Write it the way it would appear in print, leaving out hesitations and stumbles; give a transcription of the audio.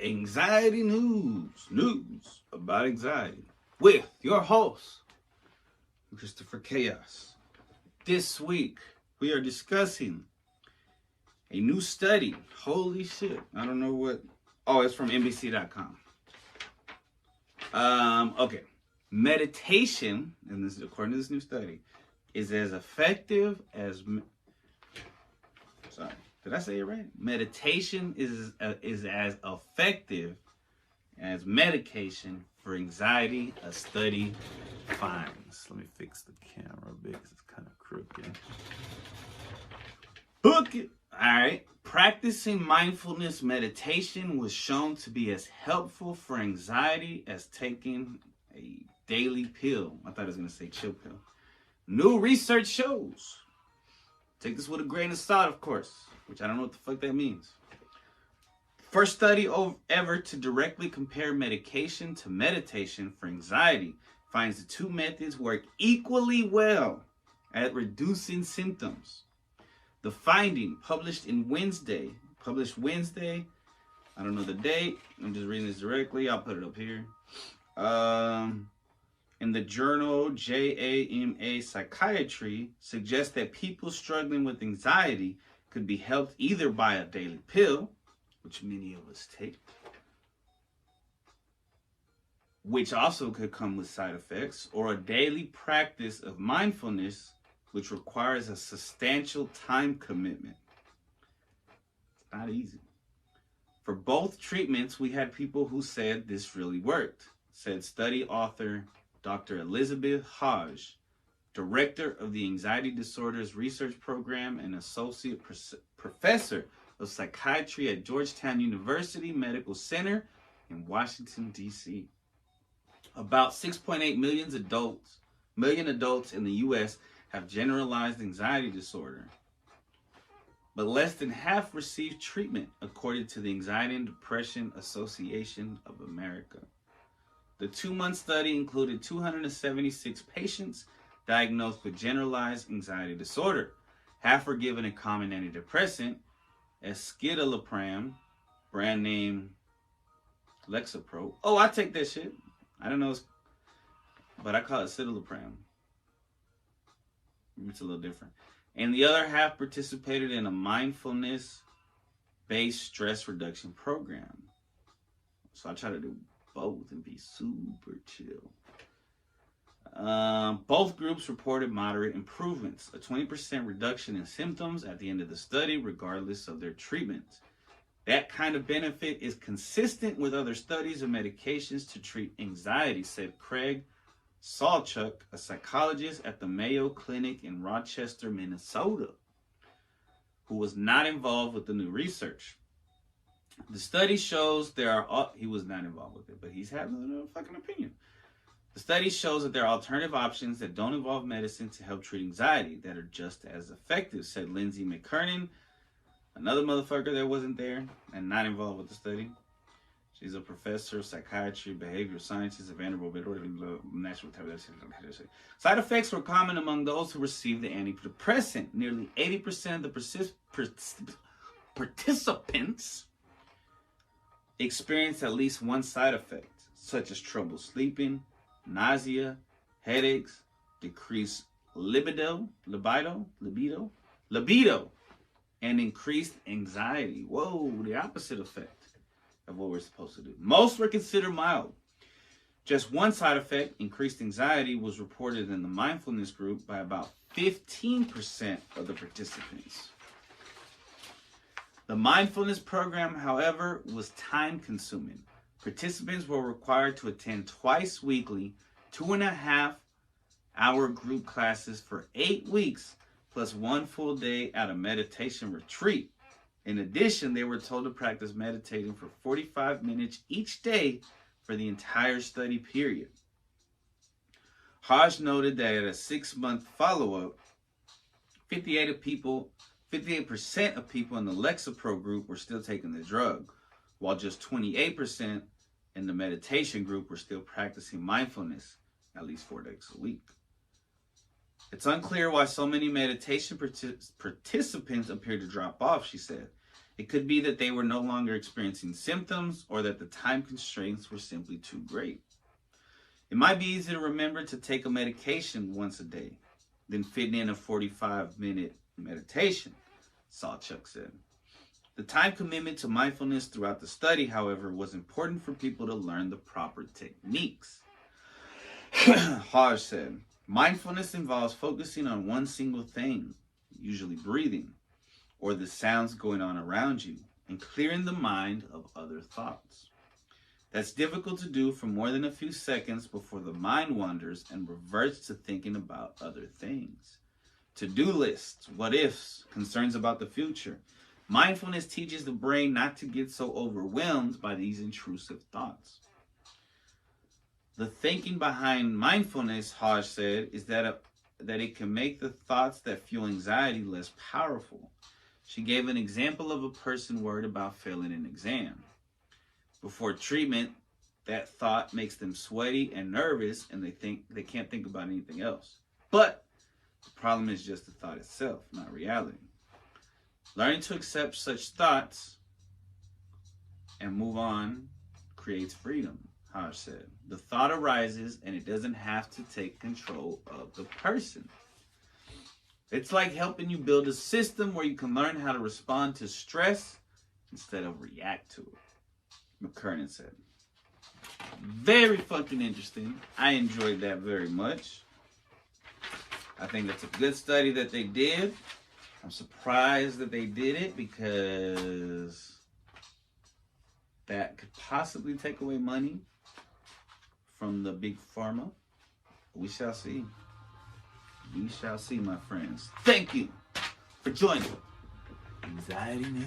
Anxiety news about anxiety with your host, Christopher Chaos. This week, we are discussing a new study. Holy shit. I don't know what. Oh, it's from NBC.com. Okay. Meditation, and this is according to this new study, is as effective as. Sorry. Did I say it right? Meditation is as effective as medication for anxiety, a study finds. Let me fix the camera a bit because it's kind of crooked. Book it. All right. Practicing mindfulness meditation was shown to be as helpful for anxiety as taking a daily pill. I thought I was going to say chill pill. New research shows. Take this with a grain of salt, of course, which I don't know what the fuck that means. First study ever to directly compare medication to meditation for anxiety finds the two methods work equally well at reducing symptoms. The finding published Wednesday, I don't know the date, I'm just reading this directly, I'll put it up here. In the journal JAMA Psychiatry suggests that people struggling with anxiety could be helped either by a daily pill, which many of us take, which also could come with side effects, or a daily practice of mindfulness, which requires a substantial time commitment. It's not easy. For both treatments, we had people who said this really worked, said study author Dr. Elizabeth Hodge, director of the Anxiety Disorders Research Program and associate professor of psychiatry at Georgetown University Medical Center in Washington, D.C. About 6.8 million adults in the U.S. have generalized anxiety disorder, but less than half receive treatment, according to the Anxiety and Depression Association of America. The 2-month study included 276 patients diagnosed with generalized anxiety disorder. Half were given a common antidepressant, escitalopram, brand name Lexapro. Oh, I take that shit. I don't know, but I call it escitalopram. It's a little different. And the other half participated in a mindfulness-based stress reduction program. So I try to do both and be super chill. Both groups reported moderate improvements, a 20% reduction in symptoms at the end of the study, regardless of their treatment. That kind of benefit is consistent with other studies of medications to treat anxiety, said Craig Salchuk, a psychologist at the Mayo Clinic in Rochester, Minnesota, who was not involved with the new research. The study shows he was not involved with it, but he's having a fucking opinion. The study shows that there are alternative options that don't involve medicine to help treat anxiety that are just as effective, said Lindsay McKernan, another motherfucker that wasn't there and not involved with the study. She's a professor of psychiatry, behavioral sciences at Vanderbilt National. Side effects were common among those who received the antidepressant. Nearly 80% of the participants experienced at least one side effect, such as trouble sleeping, nausea, headaches, decreased libido, and increased anxiety. Whoa, the opposite effect of what we're supposed to do. Most were considered mild. Just one side effect, increased anxiety, was reported in the mindfulness group by about 15% of the participants. The mindfulness program, however, was time-consuming. Participants were required to attend twice weekly, 2.5-hour group classes for 8 weeks, plus 1 full day at a meditation retreat. In addition, they were told to practice meditating for 45 minutes each day for the entire study period. Hodge noted that at a 6-month follow-up, 58% of people in the Lexapro group were still taking the drug, while just 28% in the meditation group were still practicing mindfulness at least 4 days a week. It's unclear why so many meditation participants appear to drop off, she said. It could be that they were no longer experiencing symptoms or that the time constraints were simply too great. It might be easy to remember to take a medication once a day than fitting in a 45-minute meditation, Sawchuk said. The time commitment to mindfulness throughout the study, however, was important for people to learn the proper techniques. Hodge said, mindfulness involves focusing on one single thing, usually breathing, or the sounds going on around you, and clearing the mind of other thoughts. That's difficult to do for more than a few seconds before the mind wanders and reverts to thinking about other things. To-do lists, what ifs, concerns about the future. Mindfulness teaches the brain not to get so overwhelmed by these intrusive thoughts. The thinking behind mindfulness, Hodge said, is that it can make the thoughts that fuel anxiety less powerful. She gave an example of a person worried about failing an exam. Before treatment, that thought makes them sweaty and nervous, and they can't think about anything else. But the problem is just the thought itself, not reality. Learning to accept such thoughts and move on creates freedom, Hodge said. The thought arises and it doesn't have to take control of the person. It's like helping you build a system where you can learn how to respond to stress instead of react to it, McKernan said. Very fucking interesting. I enjoyed that very much. I think that's a good study that they did. I'm surprised that they did it because that could possibly take away money from the big pharma. We shall see. We shall see, my friends. Thank you for joining Anxiety News.